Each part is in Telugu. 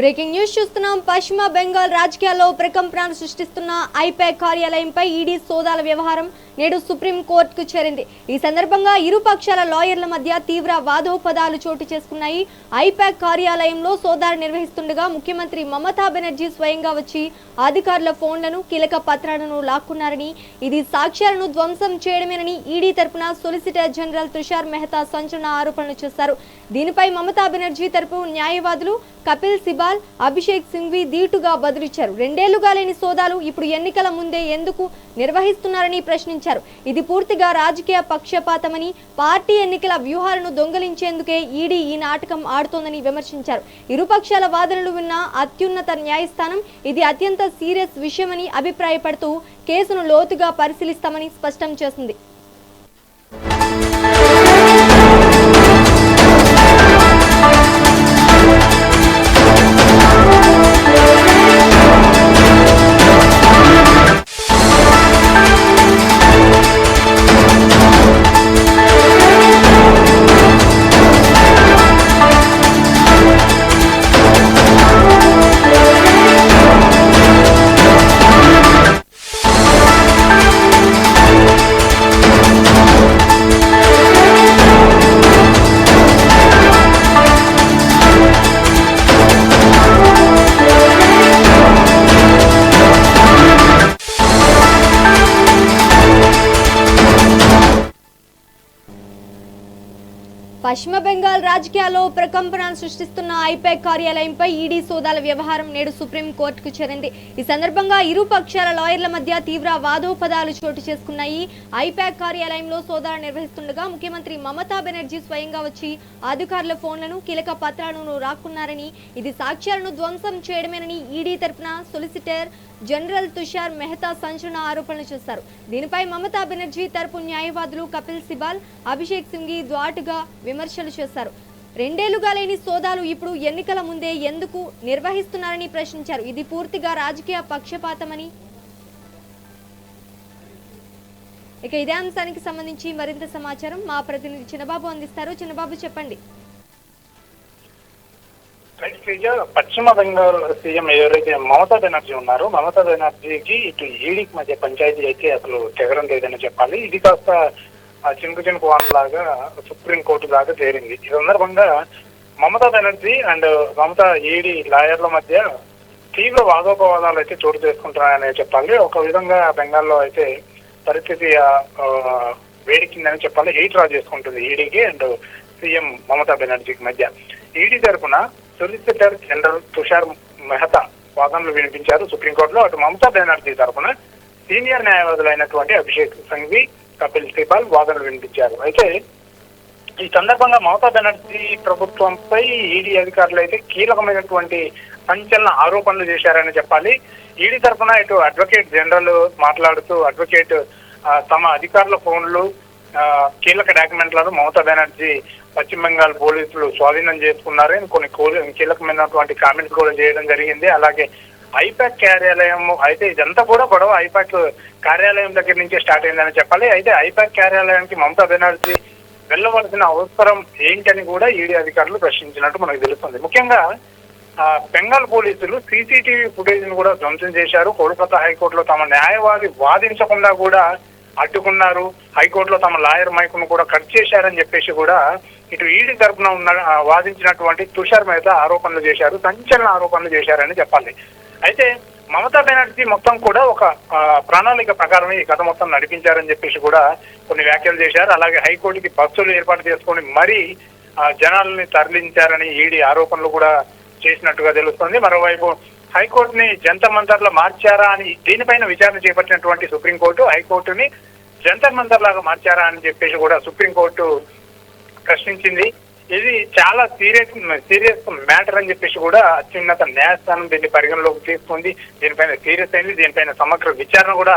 బ్రేకింగ్ న్యూస్ చూస్తున్నాం. పశ్చిమ బెంగాల్ రాజకీయాల్లో ప్రకంపనలు సృష్టిస్తున్న ఐపాక్ కార్యాలయంపై ఈడీ సోదాల వ్యవహారం నేడు సుప్రీం కోర్టుకు చేరింది. ఈ సందర్భంగా ఇరు పక్షాల లాయర్ల మధ్య తీవ్ర వాదోపవాదాలు చోటు చేసుకున్నాయి. ఐపాక్ కార్యాలయంలో సోదాలు నిర్వహిస్తుండగా ముఖ్యమంత్రి మమతా బెనర్జీ స్వయంగా వచ్చి అధికారుల ఫోన్లను, కీలక పత్రాలను లాక్కున్నారని, ఇది సాక్ష్యాలను ధ్వంసం చేయడమేనని ఈడీ తరపున సొలిసిటర్ జనరల్ తుషార్ మెహతా సంచలన ఆరోపణలు చేశారు. దీనిపై మమతా బెనర్జీ తరపు న్యాయవాదులు కపిల్ సిబాల్, అభిషేక్ సింఘ్వి ధీటుగా బదులిచ్చారు. రెండేళ్లుగా లేని సోదాలు ఇప్పుడు ఎన్నికల ముందే ఎందుకు నిర్వహిస్తున్నారని ప్రశ్నించారు. ఇది పూర్తిగా రాజకీయ పక్షపాతమని, పార్టీ ఎన్నికల వ్యూహాలను దొంగలించేందుకే ఈడీ ఈ నాటకం ఆడుతోందని విమర్శించారు. ఇరుపక్షాల వాదనలు విన్న అత్యున్నత న్యాయస్థానం ఇది అత్యంత సీరియస్ విషయమని అభిప్రాయపడుతూ కేసును లోతుగా పరిశీలిస్తామని స్పష్టం చేసింది. పశ్చిమ బెంగాల్ రాజకీయాల్లో ప్రకంపనలు సృష్టిస్తున్న ఐపాక్ కార్యాలయంపై ఈడీ సోదాల వ్యవహారం నేడు సుప్రీం కోర్టుకు చేరింది. ఈ సందర్భంగా ఇరు పక్షాల లాయర్ల మధ్య తీవ్ర వాదోపవాదాలు చోటు చేసుకున్నాయి. ఐపాక్ కార్యాలయంలో సోదాలు నిర్వహిస్తుండగా ముఖ్యమంత్రి మమతా బెనర్జీ స్వయంగా వచ్చి అధికారుల ఫోన్లను, కీలక పత్రాలను రాక్కున్నారని, ఇది సాక్ష్యాలను ధ్వంసం చేయడమేనని ఈడీ తరపున సొలిసిటర్ జనరల్ తుషార్ మెహతా సంచలన ఆరోపణలు చేశారు. దీనిపై మమతా బెనర్జీ తరపు న్యాయవాదులు కపిల్ సిబాల్, అభిషేక్ సింఘ్వి ఘాటుగా విమర్శలు చేశారు. రెండేళ్లుగా లేని సోదాలు ఇప్పుడు ఎన్నికల ముందే ఎందుకు నిర్వహిస్తున్నారని ప్రశ్నించారు. ఇది పూర్తిగా రాజకీయ పక్షపాతమని. ఇక ఇదే అంశానికి సంబంధించి మరింత సమాచారం మా ప్రతినిధి చిన్నబాబు అందిస్తారు. చిన్నబాబు, చెప్పండి. పశ్చిమ బెంగాల్ సీఎం ఎవరైతే మమతా బెనర్జీ ఉన్నారో, మమతా బెనర్జీకి ఇటు ఈడీకి మధ్య పంచాయతీ అయితే అసలు తెగరం లేదని చెప్పాలి. ఇది కాస్త చినుకు వానలాగా సుప్రీం కోర్టు దాకా చేరింది. ఈ సందర్భంగా మమతా బెనర్జీ అండ్ మమతా ఈడీ లాయర్ల మధ్య తీవ్ర వాదోపవాదాలు అయితే చోటు చేసుకుంటున్నాయని చెప్పాలి. ఒక విధంగా బెంగాల్లో అయితే పరిస్థితి వేడికిందని చెప్పాలి. హీట్ రా చేసుకుంటుంది ఈడీకి అండ్ సీఎం మమతా బెనర్జీకి మధ్య. ఈడీ తరఫున సొలిసిటర్ జనరల్ తుషార్ మెహతా వాదనలు వినిపించారు సుప్రీంకోర్టులో. అటు మమతా బెనర్జీ తరఫున సీనియర్ న్యాయవాదులైనటువంటి అభిషేక్ సింఘ్వి, కపిల్ సిబాల్ వాదనలు వినిపించారు. అయితే ఈ సందర్భంగా మమతా బెనర్జీ ప్రభుత్వంపై ఈడీ అధికారులు అయితే కీలకమైనటువంటి సంచలన ఆరోపణలు చేశారని చెప్పాలి. ఈడీ తరఫున ఇటు అడ్వకేట్ జనరల్ మాట్లాడుతూ అడ్వకేట్ తమ అధికారుల ఫోన్లు, కీలక డాక్యుమెంట్లను మమతా బెనర్జీ పశ్చిమ బెంగాల్ పోలీసులు స్వాధీనం చేసుకున్నారని కొన్ని కీలకమైనటువంటి కామెంట్స్ కూడా చేయడం జరిగింది. అలాగే ఐపాక్ కార్యాలయం అయితే ఇదంతా కూడా గొడవ ఐపాక్ కార్యాలయం దగ్గర నుంచే స్టార్ట్ అయిందని చెప్పాలి. అయితే ఐపాక్ కార్యాలయానికి మమతా బెనర్జీ వెళ్ళవలసిన అవసరం ఏంటని కూడా ఈడీ అధికారులు ప్రశ్నించినట్టు మనకు తెలుస్తుంది. ముఖ్యంగా బెంగాల్ పోలీసులు సీసీటీవీ ఫుటేజ్ ను కూడా ధ్వంసం చేశారు. కోల్కతా హైకోర్టులో తమ న్యాయవాది వాదించకుండా కూడా అడ్డుకున్నారు. హైకోర్టులో తమ లాయర్ మైకును కూడా కట్ చేశారని చెప్పేసి కూడా ఇటు ఈడీ తరఫున వాదించినటువంటి తుషార్ మీద ఆరోపణలు చేశారు, సంచలన ఆరోపణలు చేశారని చెప్పాలి. అయితే మమతా బెనర్జీ మొత్తం కూడా ఒక ప్రణాళిక ప్రకారమే ఈ కథ మొత్తం నడిపించారని చెప్పేసి కూడా కొన్ని వ్యాఖ్యలు చేశారు. అలాగే హైకోర్టుకి బస్సులు ఏర్పాటు చేసుకొని మరీ జనాలని తరలించారని ఈడీ ఆరోపణలు కూడా చేసినట్టుగా తెలుస్తుంది. మరోవైపు హైకోర్టుని జంతర్ మంతర్లా మార్చారా అని దీనిపైన విచారణ చేపట్టినటువంటి సుప్రీంకోర్టు హైకోర్టుని జంతర్ మంతర్ లాగా మార్చారా అని చెప్పేసి కూడా సుప్రీంకోర్టు ప్రశ్నించింది. ఇది చాలా సీరియస్ మ్యాటర్ అని చెప్పేసి కూడా అత్యున్నత న్యాయస్థానం దీన్ని పరిగణలోకి తీసుకుంది. దీనిపైన సీరియస్ అయింది. దీనిపైన సమగ్ర విచారణ కూడా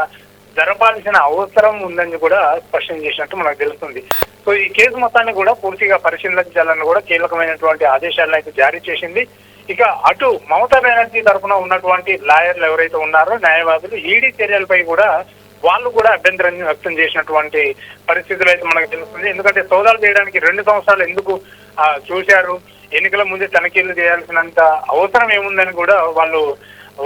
జరపాల్సిన అవసరం ఉందని కూడా స్పష్టం చేసినట్టు మనకు తెలుస్తుంది. సో ఈ కేసు మొత్తాన్ని కూడా పూర్తిగా పరిశీలించాలని కూడా కీలకమైనటువంటి ఆదేశాలను అయితే జారీ చేసింది. ఇక అటు మమతా బెనర్జీ తరఫున ఉన్నటువంటి లాయర్లు ఎవరైతే ఉన్నారో న్యాయవాదులు ఈడీ చర్యలపై కూడా వాళ్ళు కూడా అభ్యంతరం వ్యక్తం చేసినటువంటి పరిస్థితులు అయితే మనకు తెలుస్తుంది. ఎందుకంటే సోదాలు చేయడానికి 2 సంవత్సరాలు ఎందుకు చూశారు, ఎన్నికల ముందే తనిఖీలు చేయాల్సినంత అవసరం ఏముందని కూడా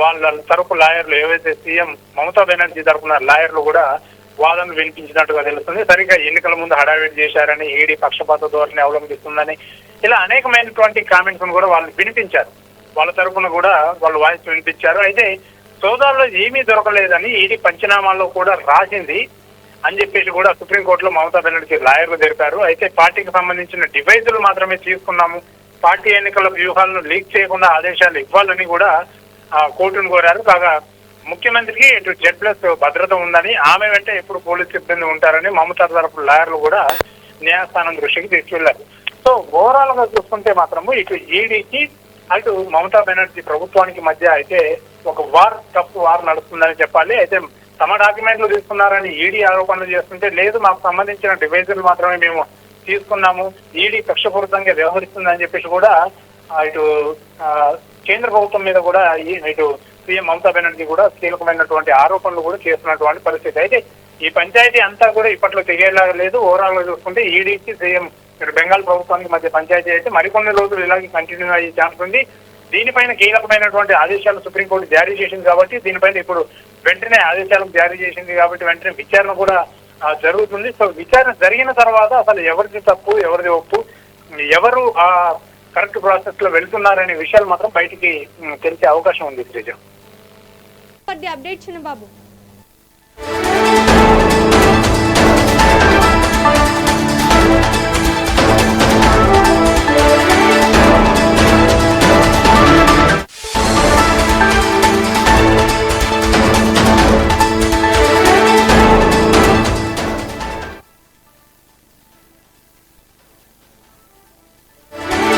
వాళ్ళ తరపు లాయర్లు, ఏవైతే సీఎం మమతా బెనర్జీ తరపున లాయర్లు కూడా వాదనలు వినిపించినట్టుగా తెలుస్తుంది. సరిగ్గా ఎన్నికల ముందు హడావిడి చేశారని, ఈడీ పక్షపాత ధోరణి అవలంబిస్తుందని, ఇలా అనేకమైనటువంటి కామెంట్స్ కూడా వాళ్ళు వినిపించారు. వాళ్ళ తరపున కూడా వాళ్ళు వాయిస్ వినిపించారు. అయితే సోదాల్లో ఏమీ దొరకలేదని ఈడీ పంచనామాల్లో కూడా రాసింది అని చెప్పేసి కూడా సుప్రీంకోర్టులో మమతా బెనర్జీ లాయర్లు తెలిపారు. అయితే పార్టీకి సంబంధించిన డివైజులు మాత్రమే తీసుకున్నాము, పార్టీ ఎన్నికల వ్యూహాలను లీక్ చేయకుండా ఆదేశాలు ఇవ్వాలని కూడా కోర్టును కోరారు. కాగా ముఖ్యమంత్రికి ఇటు Z+ భద్రత ఉందని, ఆమె వెంట ఎప్పుడు పోలీస్ సిబ్బంది ఉంటారని మమతా తరపు లాయర్లు కూడా న్యాయస్థానం దృష్టికి తీసుకెళ్లారు. సో ఓవరాల్ గా చూసుకుంటే మాత్రము ఇటు ఈడీకి అటు మమతా బెనర్జీ ప్రభుత్వానికి మధ్య అయితే ఒక టఫ్ వార్ నడుస్తుందని చెప్పాలి. అయితే తమ డాక్యుమెంట్లు తీసుకున్నారని ఈడీ ఆరోపణలు చేస్తుంటే, లేదు మాకు సంబంధించిన డివైజులు మాత్రమే మేము తీసుకున్నాము, ఈడీ కక్షపూరితంగా వ్యవహరిస్తుందని చెప్పేసి కూడా ఇటు కేంద్ర ప్రభుత్వం మీద కూడా ఇటు సీఎం మమతా బెనర్జీ కూడా కీలకమైనటువంటి ఆరోపణలు కూడా చేస్తున్నటువంటి పరిస్థితి. అయితే ఈ పంచాయతీ అంతా కూడా ఇప్పట్లో తెగేలాగా లేదు. ఓవరాల్ గా చూసుకుంటే ఈడీకి సీఎం బెంగాల్ ప్రభుత్వానికి మధ్య పంచాయతీ అయితే మరికొన్ని రోజులు ఇలాగే కంటిన్యూ అయ్యే ఛాన్స్ ఉంది. దీనిపైన కీలకమైనటువంటి ఆదేశాలు సుప్రీంకోర్టు జారీ చేసింది కాబట్టి, దీనిపైన ఇప్పుడు వెంటనే ఆదేశాలను జారీ చేసింది కాబట్టి వెంటనే విచారణ కూడా జరుగుతుంది. సో విచారణ జరిగిన తర్వాత అసలు ఎవరిది తప్పు, ఎవరిది ఒప్పు, ఎవరు ఆ కరెక్ట్ ప్రాసెస్ లో వెళ్తున్నారనే విషయాలు మాత్రం బయటికి తెలిసే అవకాశం ఉంది. శ్రీజ అప్డేట్ చిన్న బాబు.